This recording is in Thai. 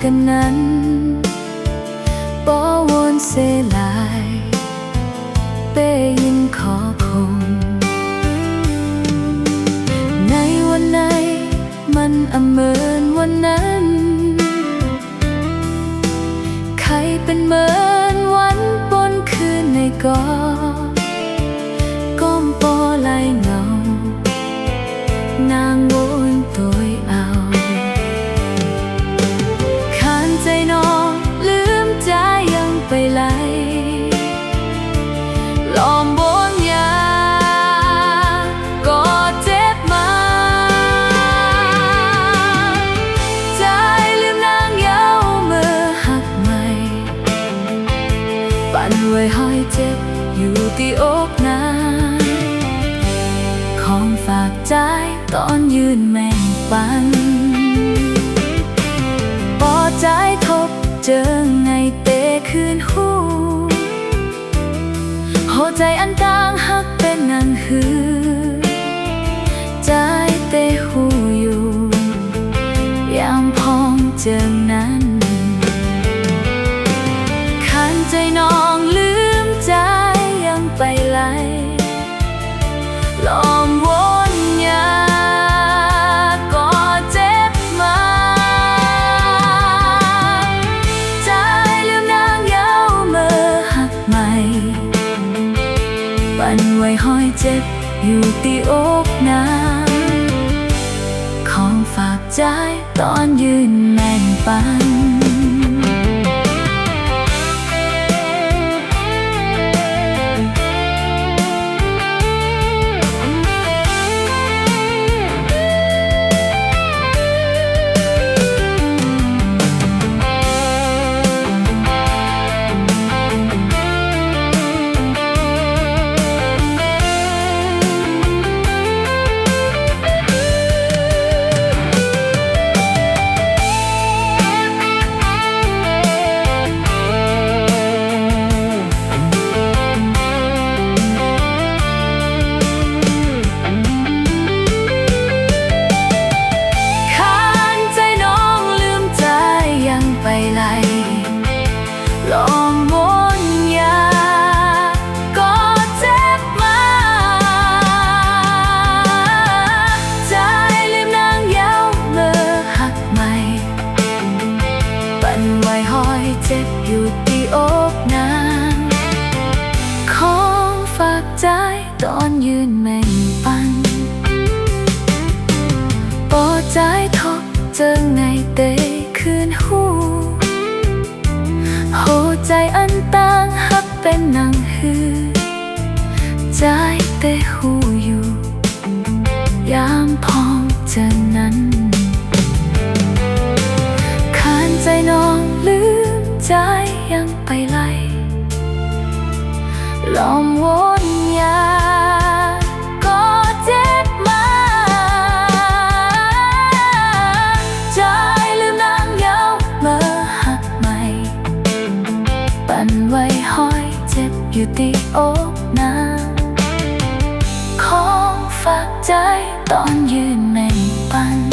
กันนั้นบ่วนเสลายเป้ยินขอคงในวันไหนมันอำเมินวันนั้นใครเป็นเหมือนวันบนคืนในก่อก้มปอไหลเงานางวนตัวเอาขานใจนองลืมใจยังไปไหลลอมบนยาก็เจ็บมาใจลืมนางเย้าเมื่อหักใหม่ปั่นไว้ห้อยเจ็บอยู่ที่อกนางของฝากใจตอนยืนแม่งปันปอใจทบเจอไงเตะคืนหูหัวใจอันต่างหักเป็นนางหือใจเตะหูอยู่ยามพองเจอนั้นขันใจน้องลืมใจยังไปไหลลอมวนยาก็เจ็บมาใจลืมนางเย้าเมื่อหักใหม่ปั่นไว้ห้อยเจ็บอยู่ที่อกนางของฝากใจตอนยืนแม่นปันลองวนยาก็เจ็บมาใจลืมนางเย้าเมื่อหักใหม่ปั่นไว้ห้อยเจ็บอยู่ที่อกนางของฝากใจตอนยืนแม่งปันปอใจทบเจอไงเตะคืนหูหัวใจอันต่างหักเป็นนางหือใจเตะหูอยู่ยามพองเจอนั้นขานใจน้องลืมใจยังไปไหลลอมวนยาก็เจ็บมาใจลืมนางเย้าเมื่อหักใหม่ปั่นไว้ห้อยเจ็บอยู่ที่อกนางของฝากใจตอนยืนแม่งปัน